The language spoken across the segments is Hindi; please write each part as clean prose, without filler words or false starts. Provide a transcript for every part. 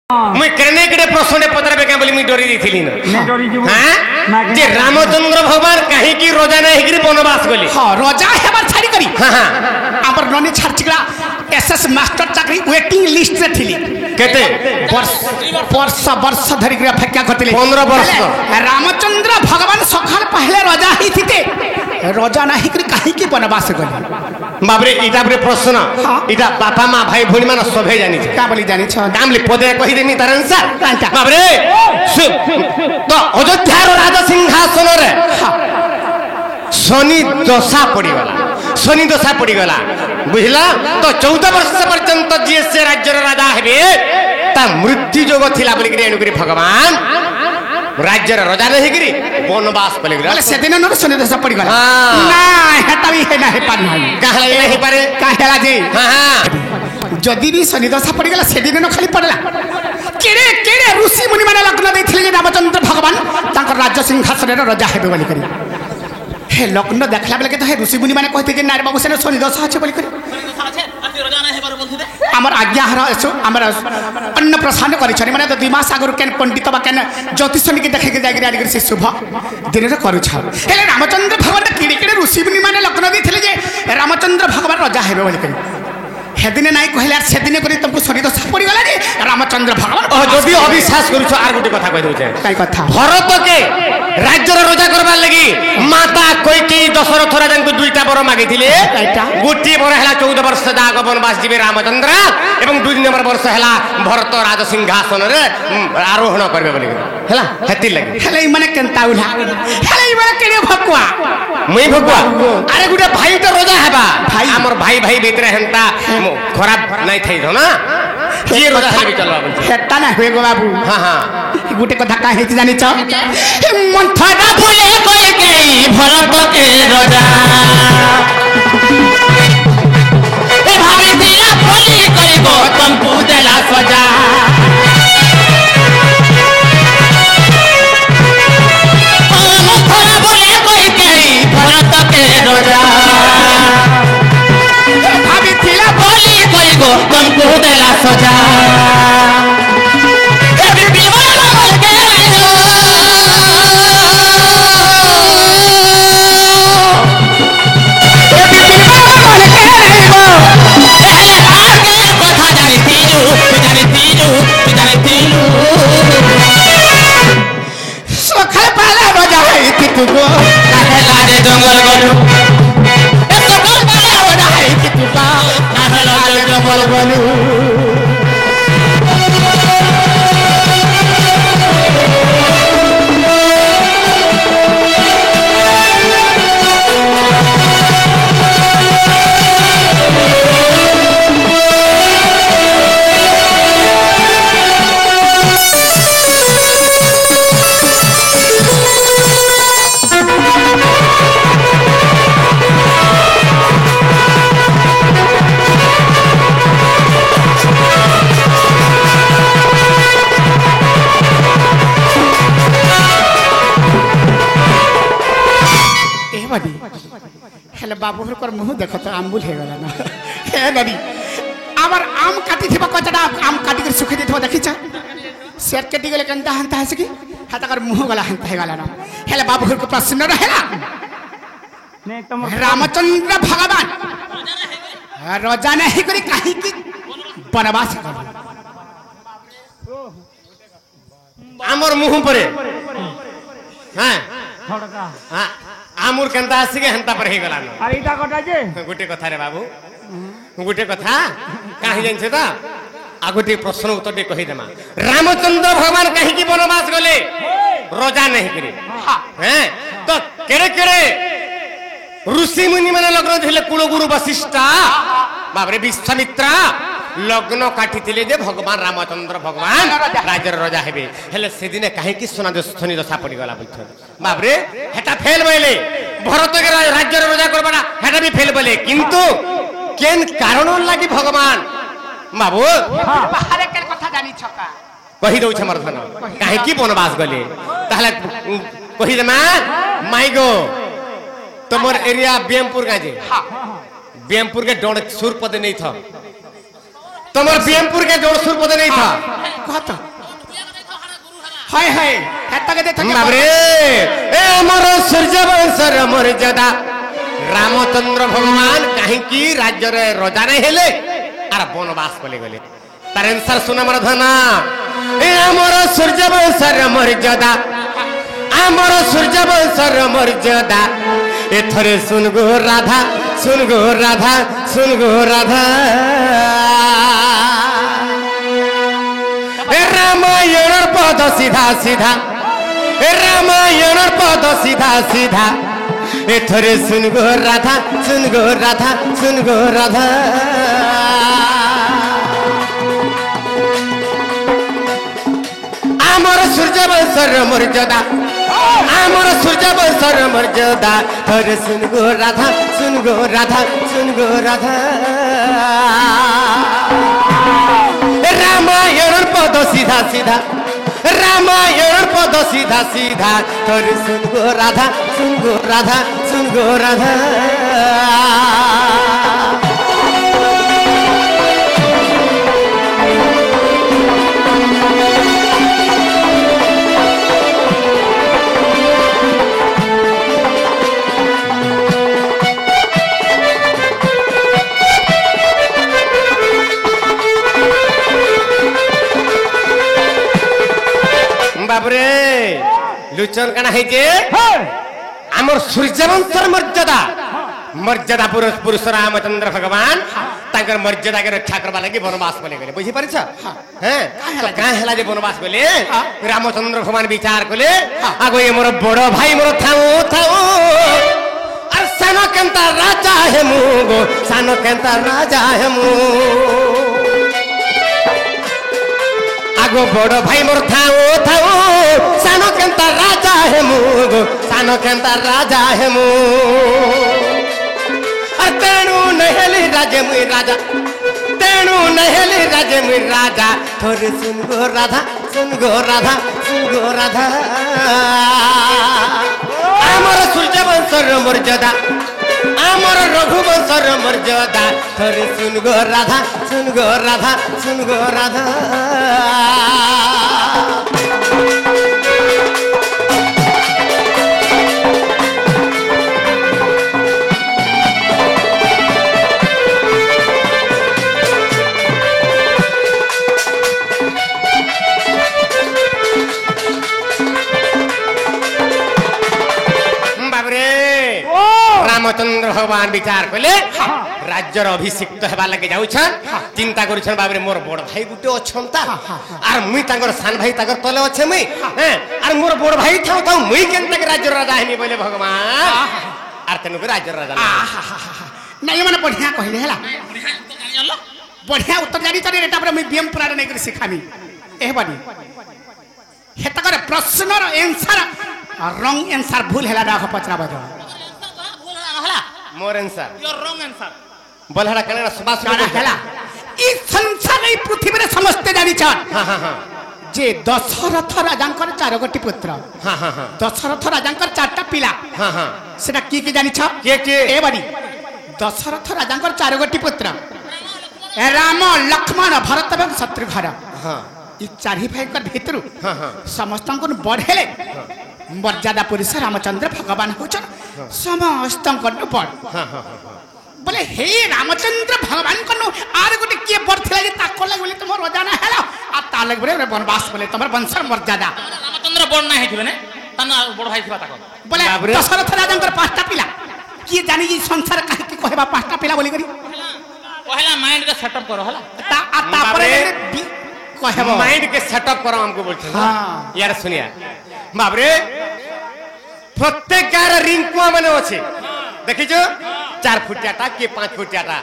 मुई केने केने प्रश्न पचरबे के बोली मुई डरी दिथिली न हां जे रामचंद्र भगवान काहे की रोजा नहीं गिरी वनवास गली हां रोजा हेबार छाड़ी करी हां हां हमर ननी छाड़चिकला एसएस मास्टर चाकरी वेटिंग लिस्ट रे थिली केते वर्ष धरि के फेक्का करतिले 15 वर्ष रामचंद्र भगवान सखाल पहले रोजा ही थिते रोजा नहीं करी काहे की वनवास गली बाबरे इटा बरे प्रश्न इटा बापा मां भाई भोनी मान सभे जानि छ का बोली जानि छ काम ले पदे कहि देनी तार आंसर बाबरे तो अयोध्या रो राजा सिंहासन रे शनि दशा पड़ी गला शनि दशा पड़ी गला बुझला तो 14 वर्ष पर्यंत जे से राज्य रो राजा हेबे ता मृत्यु जोग थिला बोली करी एनुकरी भगवान राज्य रो राजा नहीं गिरी वनवास बोली करी से दिन न शनि दशा पड़ी गला ना हेता भी है ना हे पार नहीं काहला नहीं पारे काहेला जी हां हां जदि भी शनि दशा पड़ी गला से दिन न खाली पड़ला केरे केरे ऋषि मुनि माने लग्न देथिले रामचंद्र भगवान तांकर राज्य सिंहासन रे राजा हेबे बोली करी हे लग्न देखला बेले के तो हे ऋषि मुनि माने कहते जे नारी बाबू से शनि दशा আছে बोली करी हमर आज्ञा हर एसो हमर अन्न प्रसाद करि छनि माने 2 मास आगर केन पंडित बा केन ज्योतिषनी के देखे के जागिर आदि से शुभ दिन रे करू छ हेले रामचंद्र भगवान किड़ी किड़ी ऋषि मुनि माने लग्न देथिले जे रामचंद्र भगवान राजा हेबे बोली करी हेदिने नाई कहले से दिने करी तुमको शनि दशा पड़ी गला रे रामचंद्र भगवान जदि अविश्वास करू छ आर गुटे कथा कहि दउ छै काई कथा भरत के राज्य रो राजा करबा लगी माता कैकेयी दशरथ राजा को दुईटा बर मागिथिले गोटी बर हला 14 वर्ष जाग वनवास जीवे रामचंद्र एवं 2 नंबर वर्ष हला भरत राज सिंहासन रे आरोहण करबे बोली हला हेति लगी हेले माने केनता उला हेले माने केने भकुआ मुई भकुआ अरे गुटे भाई तो राजा हेबा भाई हमर भाई भाई भीतर हेंता खराब नहीं थई ना ये राजा हेबे चलबा बोल हेता ना होए गो बाबू हां हां गुटे कथा का हेति जानि छ मंथरा भूले कोई के भरत के राजा ए भाभी दिया बोली कोई गौतम को देला सजा मंथरा भूले कोई के भरत के राजा भाभी दिया बोली कोई गौतम को देला सजा तुगो कहला रे जंगल गलू ए सकल बाला वडा है कि तू का कहला रे जंगल गलू हेले बाबू कर मुह देख तो आम्बुल हे गला ना हे नदी आवर आम काटी थिबा कचडा आम काटी कर सुखी दिथबा देखि छ सेट कटी गेले कंता हंता है सकी हाता कर मुह गला हंता हे गला ना हेले बाबू को प्रश्न रहेला ने तुम रामचंद्र भगवान राजा नहीं करी काहे की वनवास कर हमर मुह परे हां थोड़का हां आमुर केनता आसी के हंता पर हे गला न अरे इटा कटा जे गुटे कथा रे बाबू गुटे कथा काहे जान छै ता आगुटे प्रश्न उत्तर दे कहि देमा रामचंद्र भगवान काहे की वनवास गले रोजा नहीं करे हैं तो केरे केरे ऋषि मुनि माने लग्न थिले कुलगुरु वशिष्ठ बाबरे विश्वामित्र लग्न काटी थिले जे भगवान रामचंद्र भगवान राज्य राजा हेबे हेले से दिने काहे की सोना दस्थनी दशा पड़ी गला बोलछ बाबरे हेटा फेल बइले भरत के राज्य राजा करबा हेटा भी फेल बइले किंतु केन कारण लागि भगवान बाबू बाहर के कथा जानि छका कहि दउ छ मरधन काहे की वनवास गले ताले कहि दे माई गो तमर एरिया बेमपुर गाजे बेमपुर के डोड़ सुर पद नहीं था तमर बेमपुर के डोड़ सुर पद नहीं था कहत हाय हाय हेता के देख बाबरे ए अमर सूर्य वंशर मर्यादा रामचंद्र भगवान कहीं की राज्य रे राजा नहीं हेले आर वनवास पले गले तार आंसर सुना मन धना ए अमर सूर्य वंशर मर्यादा अमर सूर्य वंशर मर्यादा एथरे सुन गो राधा सुन गो राधा सुन गो राधा रामायण पद सीधा सीधा रामायण पद सीधा सीधा एथरे सुन गो राधा सुन गो राधा सुन गो राधा आमर सूर्य वंशर मर्यादा आमर सूर्य वंशर मर्यादा थरे सुन गो राधा सुन गो राधा सुन गो राधा रामायण पद सीधा सीधा रामायण पद सीधा सीधा थोड़ी सुन गो राधा सुन गो राधा सुन गो राधा बाबरे लुचन काना है जे आमर सूर्यवंशर मर्यादा मर्यादा पुरुष रामचंद्र भगवान ताकर मर्यादा के रक्षा करबा लागि वनवास पले गेले बुझी परिछ हैं तो का हला जे वनवास गेले रामचंद्र भगवान विचार कले आगो ये मोर बड़ भाई मोर थाऊ थाऊ और सानो केंता राजा है मुगो सानो केंता राजा है मु आगो बड़ भाई मोर थाऊ थाऊ सानो केंता राजा है मुगो सानो केंता राजा है मु तेणु नहेली राजे मुई राजा तेणु नहेली राजे मुई राजा थोड़ी सुन गो राधा सुन गो राधा सुन गो राधा आमर सूर्य वंशर मर्यादा आमर रघुवंशर मर्यादा थोड़ी सुन गो राधा सुन गो राधा सुन गो राधा रामचंद्र भगवान विचार कले राज्यर अभिषिक्त हेबा लगे जाउछन चिंता करूछन बाबरे मोर बड़ भाई गुटे अछंता आर मुई तांगर सान भाई तांगर तले अछि मुई हैं आर मोर बड़ भाई थाउ थाउ मुई केनता के राज्यर राजा हेनी बोले भगवान आर तनु के राज्यर राजा नहीं माने बढ़िया कहले हला बढ़िया उत्तर जानी तने एटा पर मुई बीएम पुराण नै कर सिखामी ए बनी हेता करे प्रश्नर आंसर रॉन्ग आंसर भूल हला राख पचरा बजो मोर आंसर योर रॉन्ग आंसर बोलहड़ा कनेडा सुबास हला ई संसार ए पृथ्वी रे समस्त जानी छ हां हां हां जे दशरथ राजांकर 4 गोटी पुत्र हां हां हां दशरथ राजांकर 4टा पिला हां हां सेटा की जानी छ के ए बनी दशरथ राजांकर 4 गोटी पुत्र राम लक्ष्मण भरत एवं शत्रुघ्न हां ई चारि भाई कर भितरु हां हां समस्त को बढ़ेले मर्यादा पुरुष रामचंद्र भगवान होचन समस्त को बड़ हां हां बोले हे रामचंद्र भगवान को आर गोटे के बड़ थिला जे ताको लाग बोले तुम रोजाना हेला आ ता लाग बोले वनवास बोले तुम वंशर मर्यादा रामचंद्र बड़ ना हेथिबे ने तना बड़ भाई थिबा ताको बोले दशरथ राजांकर 5टा पिला की जानी ई संसार काहे के कहबा 5टा पिला बोली करी पहला माइंड के सेटअप करो हला ता पर कहबा माइंड के सेटअप करो हमको बोलछन हां यार सुनिया बाबरे प्रत्येक गार रिंकुआ माने अछि देखिजो 4 फुटियाटा के 5 फुटियाटा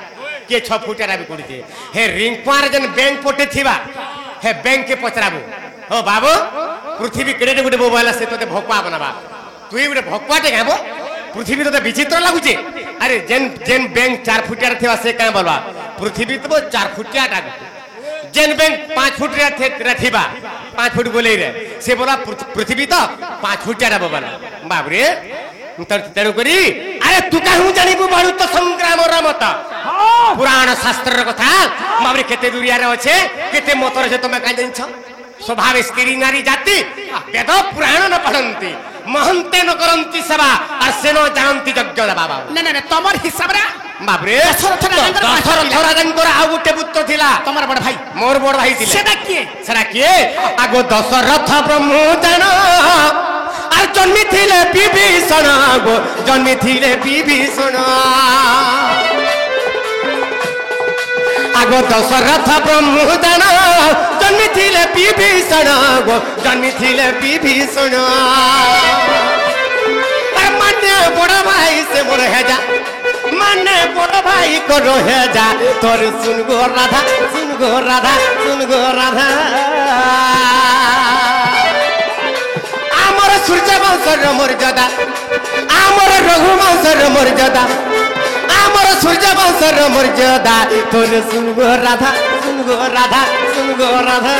के 6 फुटियाटा भी कुड़ी हे रिंकुआ रे जन बैंक पोटे थिबा हे बैंक के पचराबो हो बाबू पृथ्वी केडे गुटे मोबाइल से तोते भोकवा बनाबा तू ही गुटे भोकवाटे गाबो पृथ्वी तो विचित्र लागुचे अरे जेन जेन बैंक 4 फुटिया थिबा से काहे बोलबा पृथ्वी तो 4 फुटियाटा जेन बैंक 5 फुट थिबा 5 फुट बोले रे से बोला पृथ्वी तो 5 फुटिया बोला बाबरे तेणु करी अरे तू कहूँ जानिबु बाड़ू तो संग्राम रमत पुराण शास्त्र कथा बाबरे केते दुरिया रे अच्छे केते मत रे तुम का जानिछ स्वभाव स्त्री नारी जाति वेद पुराण न पढ़ंती महंते न करंती सेवा और से न जानती यज्ञ बाबा ना ना तमर हिसाब रे बाबरे दशरथ राजांकर आउ गोटे पुत्र थिला तमर बड़ भाई मोर बड़ भाई थिला सेटा किए आगो दशरथ ब्रह्मजन और जन्मी थिले विभीषण आगो जन्मी थिले विभीषण आगो दशरथ ब्रह्मजन जन्मी थिले विभीषण आगो जन्मी थिले विभीषण माने बड़ भाई से मोर हेजा माने बड़ भाई को रहे जा तोर सुन गो राधा सुन गो राधा सुन गो राधा आमर सूर्य वंशर मर्यादा आमर रघु वंशर मर्यादा आमर सूर्य वंशर मर्यादा तोर सुन गो राधा सुन गो राधा सुन गो राधा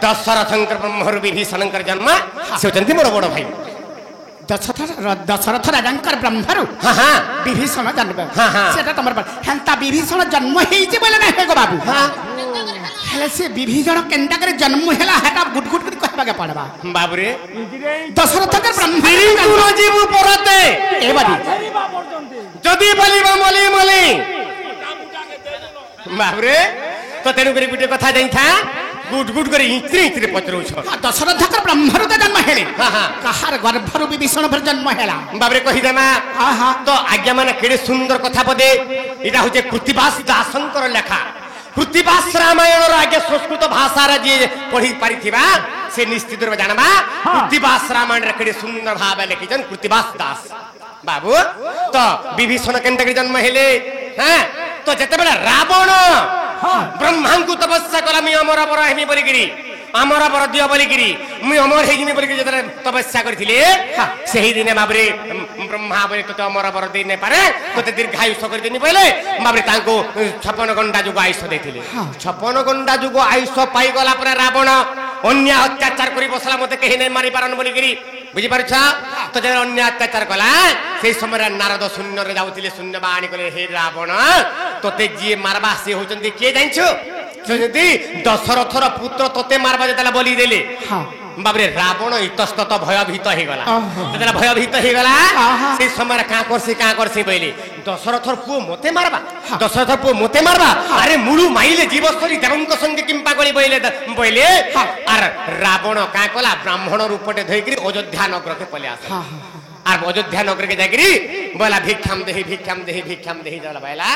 दशरथंकर ब्रह्मरु विभीषणंकर जन्म से होचंती मोर बड़ भाई दशरथ राजांकर ब्रह्मरु हां हां विभीषण जन्म हां हां सेटा तमर हेंता विभीषण जन्म हेई जे बोले ना हे गो बाबू हां हेले से विभीषण केंटा करे जन्म हेला हेटा गुटगुट कर कहबा के पड़बा बाबू रे दशरथंकर ब्रह्मरु गुरु जीव परते ए बादी जदी बलिबा मली मली बाबू रे तो तेनु करी गुटे कथा जाई था गुट गुट करे इतरे इतरे पचरो छ दशरथंकर ब्रह्मरु का जन्म हेले हां हां कहार गर्भरु विभीषण भर जन्म हेला बाबरे कहि देना हां हां तो आज्ञा माने केडे सुंदर कथा पदे इटा होचे कृतिवास दासंकर लेखा कृतिवास रामायण रो आज्ञा संस्कृत भाषा रे जे पढी पारिथिबा से निश्चित रूप जानबा कृतिवास रामायण रे केडे सुंदर भाव लिखिजन कृतिवास दास बाबू तो विभीषण केनटा के जन्म हेले हैं तो जते बेला रावण ब्रह्मा को तपस्या कला मी अमर बर हेमी बोलिगिरी अमर बर दियो बोलिगिरी मी अमर हेजिमी बोलिगिरी जते तपस्या करथिले सेही दिने बाबरे ब्रह्मा बोले तो अमर बर दे नै पारे तो दीर्घायुष कर देनी पहिले बाबरे तांको 56 घंटा जुग आयुष देथिले 56 घंटा जुग आयुष पाई गला पर रावण अन्य अत्याचार करी बसला मते केही नै मारी पारन बोलिगिरी बुझी पारछ तो जे अन्य अत्याचार कला से समय नारद शून्य रे जाउथिले शून्य बाणी कले हे रावण तोते जी मारबा से होचंदी के जानिछो जदी दशरथर पुत्र तोते मारबा जेतला बोली देले बाबरे रावण इतस्तत भयभीत हे गला जेतला भयभीत हे गला से समय का करसी पहिले दशरथर पु मते मारबा दशरथर पु मते मारबा अरे मुळु माइले जीवस्तरी देवंक संगे किंपा गली पहिले आर रावण का कला ब्राह्मण रूपटे धइकरी अयोध्या नगर के पले आस आर अयोध्या नगर के जागिरी बोला भिक्षाम देही जला बैला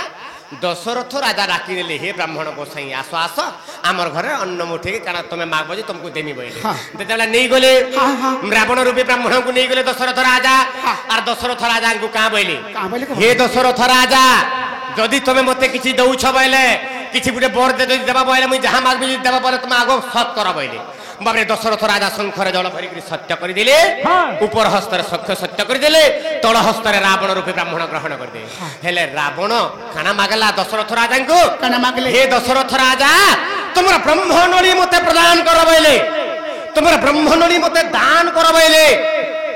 दशरथ राजा डाकी ले हे ब्राह्मण गोसाई आसो आसो आमर घरे अन्न मुठे काना तमे मागबो जे तुमको देमी बोले देतला नै गले रावण रूपी ब्राह्मण को नै गले दशरथ राजा आर दशरथ राजा को का बोले हे दशरथ राजा जदि तमे मते किछि दउछ बोले किछि गुटे बर दे देबा बोले मुई जहां मागबी देबा बोले तुम आगो सत कर बोले बाबरे दशरथ राजा शंखर जल भरी सत्य कर दिले ऊपर हस्तर सत्य कर दिले तळ हस्तर रावण रूपी ब्राह्मण ग्रहण कर दे हेले रावण खाना मागला दशरथ राजा को खाना मागले हे दशरथ राजा तुमरा ब्रह्मनली मते प्रदान कर बोले तुमरा ब्रह्मनली मते दान कर बोले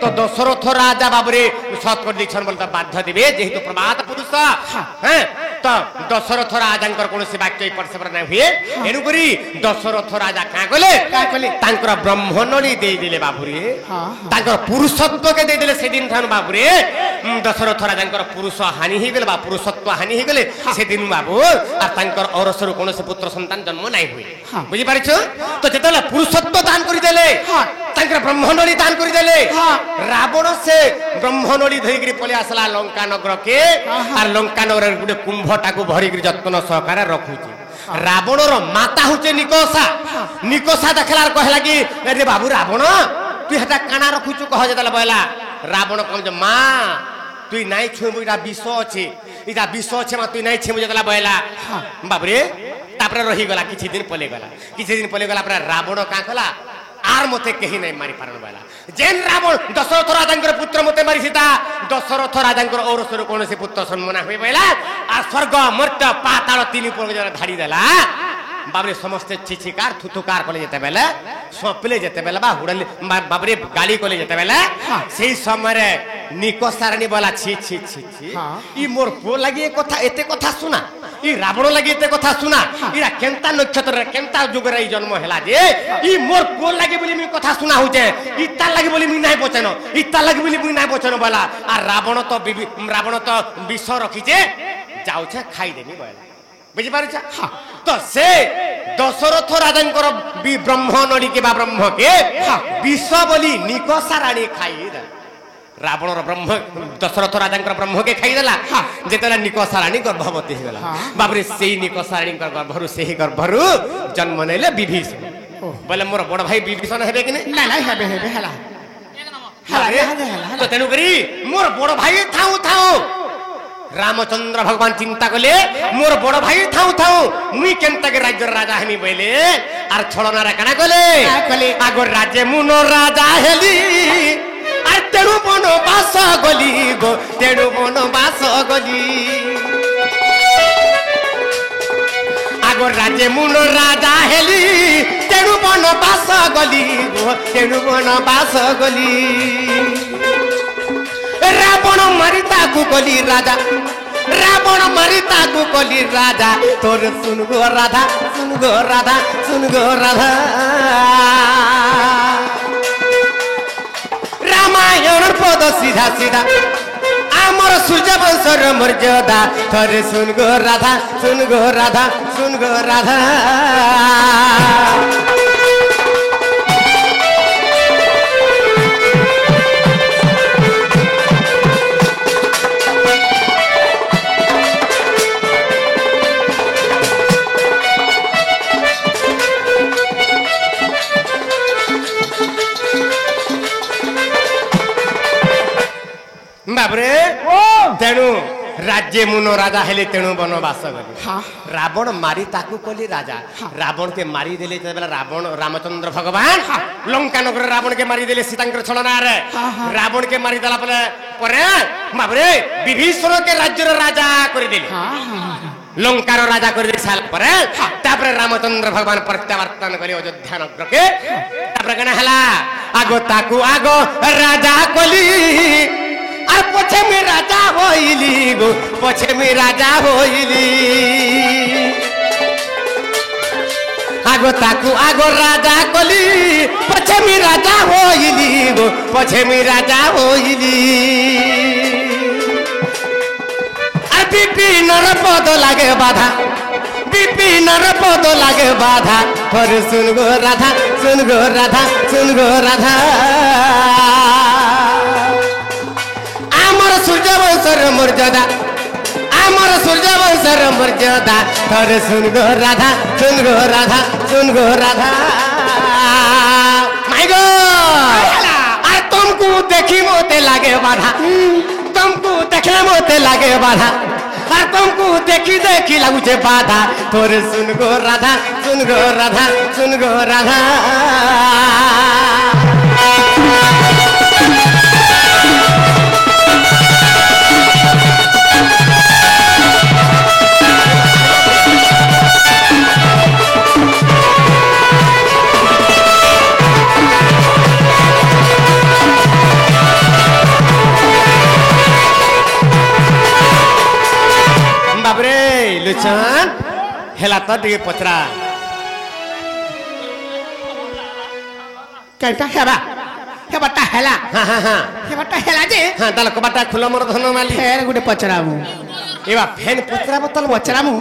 तो दशरथ राजा बाबरे सत कर दिछन बोलता बाध्य दिबे जेहेतु प्रभात पुरुष हैं तो दशरथ राजांकर कोनोसी वाक्य परसेपर नै हुए एनु करी दशरथ राजा का गले तांकर ब्रह्मनली दे दिले बाबुरे तांकर पुरुषत्व के दे दिले से दिन थान बाबुरे दशरथ राजांकर पुरुष हानि हे गेले बा पुरुषत्व हानि हे गेले से दिन बाबू आ तांकर औरसरु कोनोसी पुत्र संतान जन्म नै हुए बुझी पारिछ तो जेतले पुरुषत्व दान करि देले तांकर ब्रह्मनली दान करि देले रावण से ब्रह्मनली धरिकरी पले आसला लंका नगर के आर लंका नगर गुटे कुंभटा को भरिकरी जत्न सहकार रखुची रावण रो माता होचे निकोसा देखला कहला कि रे बाबू रावण तू हेटा काना रखुचु कह जेतला बयला रावण कहल जे मां तू नाइ छुबु इटा विष अछि इटा विष अछि मा तू नाइ छुबु जेतला बयला बाबरे तापर रही गला किछि दिन पले गला पर रावण का कला आर मते कही नहीं मारी पारन वाला जेन रावण दशरथ राजांकर पुत्र मते मारी सीता दशरथ राजांकर औरसर कोन से पुत्र सन्मना होई बैला आ स्वर्ग मर्त्य पाताल तीन ऊपर जरा धाड़ी देला बाबरे समस्ते चिचिकार थुथुकार कले जेते बेले सपले जेते बेले बा हुडले बाबरे गाली कले जेते बेले सेही समय रे निको सारणी बोला छी छी छी छी ई मोर पो लागि ए कथा एते कथा सुना ई रावण लागि एते कथा सुना इरा केनता नक्षत्र रे केनता जुग रे जन्म हेला जे ई मोर पो लागि बोली मी कथा सुना होचे ई ता लागि बोली मी नाही बचनो ई ता लागि बोली मी नाही बचनो बोला आ रावण तो विष रखी जे जाऊ छे खाई देनी बोला बुझी पारुछ तो से दशरथ राजंकर ब्रह्म नडी के बा ब्रह्म के विष बोली निकषा रानी खाई दे रावण ब्रह्म दशरथ राजंकर ब्रह्म के खाई देला जेतला निकषा रानी गर्भवती हो गला बाबरे सेही निकषा रानी गर्भरु सेही गर्भरु जन्म नेले विभीषण बोले मोर बड़ भाई विभीषण हेबे कि ना ना हेबे हेबे हला तो तेनु करी मोर बड़ भाई थाउ थाउ रामचंद्र भगवान चिंता कले मोर बड़ भाई थाउ थाउ मुई केनता के राज्य राजा हेमी बोले आर छलना रे काना कले आगो राज्य मुनो राजा हेली आर तेनु बनो बास गली गो तेनु बनो बास गली आगो राज्य मुनो राजा हेली तेनु बनो बास गली गो तेनु बनो बास गली रावण मारिता कुकली राजा रावण मारिता कुकली राजा तोर सुन गो राधा सुन गो राधा सुन गो राधा रामायण पद सीधा सीधा आमर सूर्य वंशर मर्यादा थोरे सुन गो राधा सुन गो राधा सुन गो राधा बाबरे तेणु राज्य मुनो राजा हेले तेणु बनवास गले रावण मारी ताकू कली राजा रावण के मारी देले रावण रामचंद्र भगवान लंका नगर रावण के मारी देले सीतांकर छलना रे रावण के मारी देला परे बाबरे विभीषण के राज्य राजा कर देले लंकार राजा कर दे साल परे तापरे रामचंद्र भगवान प्रत्यावर्तन कले अयोध्या नगर के तापरे कना हला आगो ताकू आगो राजा कली और पछे में राजा होइली गो पछे में राजा होइली आगो ताकू आगो राजा कली पछे में राजा होइली गो पछे में राजा होइली आ विपिन पद लागे बाधा विपिन पद लागे बाधा पर सुन गो राधा सुन गो राधा सुन गो राधा सूर्य वंशर मर्यादा आमर सूर्य वंशर मर्यादा थोरे सुन गो राधा सुन गो राधा सुन गो राधा माय गॉड आ तुमको देखी मोते लागे बाधा तुमको देखले मोते लागे बाधा आ तुमको देखी देखी लागू छे बाधा थोरे सुन गो राधा सुन गो राधा सुन गो राधा लुचन हेला तो दिए पचरा केटा हेबा हेबाटा हेला हां हेबाटा हेला जे हां ताल कबाटा खुला मोर धन माली फेर गुटे पचरामु एबा फेन पचरा बोतल पचरामु